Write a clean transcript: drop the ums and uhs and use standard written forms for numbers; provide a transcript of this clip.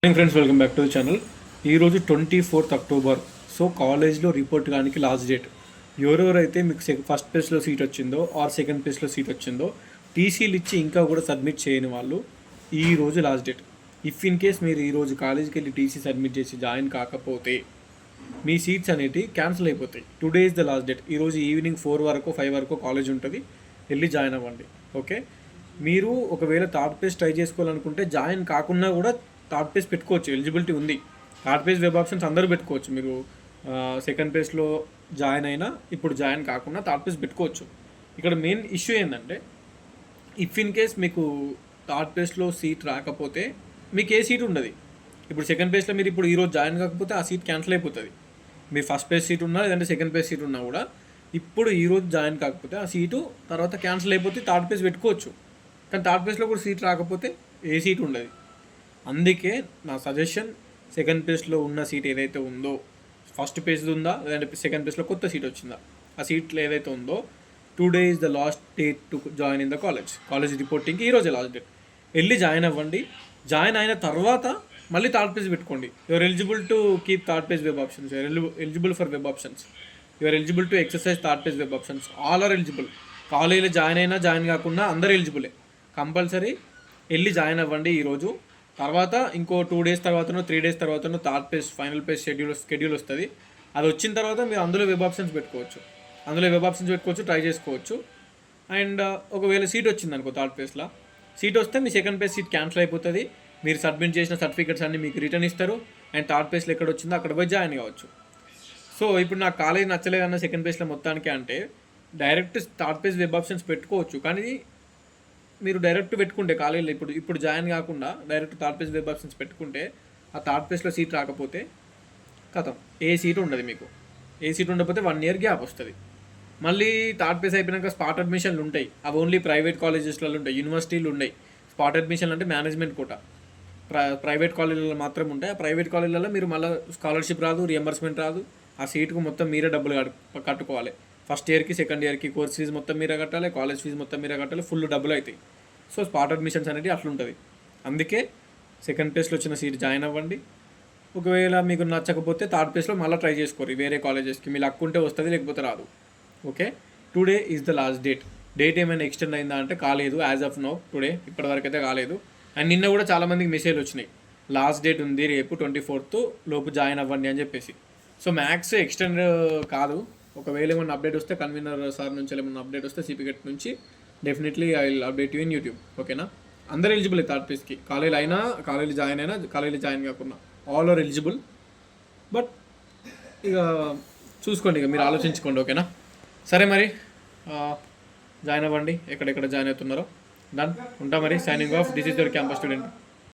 Morning friends, welcome back to the channel. ఈరోజు 24th October. So కాలేజ్లో report కానీ last date. ఎవరెవరైతే మీకు ఫస్ట్ ప్లేస్లో సీట్ వచ్చిందో ఆర్ సెకండ్ ప్లేస్లో సీట్ వచ్చిందో టీసీలు ఇచ్చి ఇంకా కూడా సబ్మిట్ చేయని వాళ్ళు ఈరోజు last date. If in case మీరు ఈరోజు కాలేజ్కి వెళ్ళి టీసీ సబ్మిట్ చేసి జాయిన్ కాకపోతే మీ సీట్స్ అనేవి క్యాన్సిల్ అయిపోతాయి. Today is the last date. ఈరోజు ఈవినింగ్ 4 వరకు 5 వరకు కాలేజ్ ఉంటుంది, వెళ్ళి జాయిన్ అవ్వండి. ఓకే, మీరు ఒకవేళ థర్డ్ ప్లేస్ ట్రై చేసుకోవాలనుకుంటే జాయిన్ కాకుండా కూడా థర్డ్ పేజ్ పెట్టుకోవచ్చు, ఎలిజిబిలిటీ ఉంది. థర్డ్ పేజ్ వెబ్ ఆప్షన్స్ అందరూ పెట్టుకోవచ్చు. మీరు సెకండ్ పేజ్లో జాయిన్ అయినా ఇప్పుడు జాయిన్ కాకుండా థర్డ్ పేజ్ పెట్టుకోవచ్చు. ఇక్కడ మెయిన్ ఇష్యూ ఏంటంటే ఇఫ్ ఇన్ కేస్ మీకు థర్డ్ పేజ్లో సీట్ రాకపోతే మీకు ఏ సీట్ ఉండదు. ఇప్పుడు సెకండ్ పేజ్లో మీరు ఇప్పుడు ఈరోజు జాయిన్ కాకపోతే ఆ సీట్ క్యాన్సిల్ అయిపోతుంది. మీరు ఫస్ట్ పేజ్ సీట్ ఉన్నా లేదంటే సెకండ్ పేజ్ సీట్ ఉన్నా కూడా ఇప్పుడు ఈరోజు జాయిన్ కాకపోతే ఆ సీటు తర్వాత క్యాన్సిల్ అయిపోతే థర్డ్ పేజ్ పెట్టుకోవచ్చు. కానీ థర్డ్ పేజ్లో కూడా సీట్ రాకపోతే ఏ సీట్ ఉండదు. అందుకే నా సజెషన్, సెకండ్ పేజ్లో ఉన్న సీట్ ఏదైతే ఉందో, ఫస్ట్ పేజ్ ఉందా లేదంటే సెకండ్ పేజ్లో కొత్త సీట్ వచ్చిందా, ఆ సీట్లో ఏదైతే ఉందో today is the last date to join in the college రిపోర్టింగ్కి ఈరోజే లాస్ట్ డేట్. వెళ్ళి జాయిన్ అవ్వండి. జాయిన్ అయిన తర్వాత మళ్ళీ థర్డ్ పేజ్ పెట్టుకోండి. Your eligible to keep third page web options, eligible for web options, your eligible to exercise third page web options. All are eligible. కాలేజీలో join అయినా జాయిన్ కాకుండా అందరూ ఎలిజిబులే. కంపల్సరీ వెళ్ళి జాయిన్ అవ్వండి ఈరోజు. తర్వాత ఇంకో 2 days తర్వాతనో 3 days తర్వాతనో third page final page schedule వస్తుంది. అది వచ్చిన తర్వాత మీరు అందులో వెబ్ ఆప్షన్స్ పెట్టుకోవచ్చు, ట్రై చేసుకోవచ్చు. అండ్ ఒకవేళ సీట్ వచ్చింది అనుకో, థర్డ్ పేజ్లో సీట్ వస్తే మీ సెకండ్ పేజ్ సీట్ క్యాన్సిల్ అయిపోతుంది. మీరు సబ్మిట్ చేసిన సర్టిఫికెట్స్ అన్నీ మీకు రిటర్న్ ఇస్తారు. అండ్ థర్డ్ పేజ్లో ఎక్కడ వచ్చిందో అక్కడ పోయి జాయిన్ కావచ్చు. సో ఇప్పుడు నాకు కాలేజ్ నచ్చలేదన్న సెకండ్ పేజ్లో మొత్తానికి అంటే direct third page web options పెట్టుకోవచ్చు. కానీ మీరు డైరెక్ట్ పెట్టుకుంటే కాలేజీలో ఇప్పుడు జాయిన్ కాకుండా direct third page web options పెట్టుకుంటే ఆ థర్డ్ పేజ్లో సీట్ రాకపోతే కథం, ఏ సీట్ ఉండదు మీకు. ఏ సీట్ ఉండకపోతే 1 year గ్యాప్ వస్తుంది. మళ్ళీ థర్డ్ పేజ్ అయిపోయినాక స్పాట్ అడ్మిషన్లు ఉంటాయి. అవి ఓన్లీ ప్రైవేట్ కాలేజెస్లలో ఉంటాయి, యూనివర్సిటీలు ఉన్నాయి. స్పాట్ అడ్మిషన్లు అంటే మేనేజ్మెంట్ కోటా, ప్రైవేట్ కాలేజీలలో మాత్రం ఉంటాయి. ఆ ప్రైవేట్ కాలేజీలలో మీరు మళ్ళీ స్కాలర్షిప్ రాదు, రియంబర్స్మెంట్ రాదు. ఆ సీటుకు మొత్తం మీరే డబ్బులు కట్టుకోవాలి. ఫస్ట్ ఇయర్కి సెకండ్ ఇయర్కి కోర్స్ ఫీజు మొత్తం మీరే కట్టాలి, కాలేజ్ ఫీజు మొత్తం మీరే కట్టాలి, ఫుల్ డబ్బులు అవుతాయి. సో స్పాట్ అడ్మిషన్స్ అనేది అట్లుంటుంది. అందుకే సెకండ్ ప్లేస్లో వచ్చిన సీట్ జాయిన్ అవ్వండి. ఒకవేళ మీకు నచ్చకపోతే థర్డ్ ప్లేస్లో మళ్ళీ ట్రై చేసుకోరు వేరే కాలేజెస్కి. మీ లక్ ఉంటే వస్తుంది, లేకపోతే రాదు. Okay, today is the last date. Date ఏమైనా ఎక్స్టెండ్ అయిందా అంటే కాలేదు. యాజ్ ఆఫ్ నో టుడే ఇప్పటివరకు అయితే కాలేదు. అండ్ నిన్న కూడా చాలామందికి మెసేజ్లు వచ్చినాయి, లాస్ట్ డేట్ ఉంది రేపు 24th లోపు జాయిన్ అవ్వండి అని చెప్పేసి. సో మ్యాథ్స్ ఎక్స్టెండ్ కాదు. ఒకవేళ ఏమన్నా అప్డేట్ వస్తే కన్వీనర్ సార్ నుంచి ఏమన్నా అప్డేట్ వస్తే సిపికెట్ నుంచి definitely I will update you in YouTube. ఓకేనా, అందరు ఎలిజిబుల్ థర్డ్ పేజ్కి. కాలేజీలో అయినా, కాలేజీలో జాయిన్ కాకుండా ఆల్ ఆర్ ఎలిజిబుల్. బట్ ఇక చూసుకోండి, ఇక మీరు ఆలోచించుకోండి. ఓకేనా, సరే మరి జాయిన్ అవ్వండి ఎక్కడెక్కడ జాయిన్ అవుతున్నారో. డన్, ఉంటా మరి. Signing off. This is your campus student.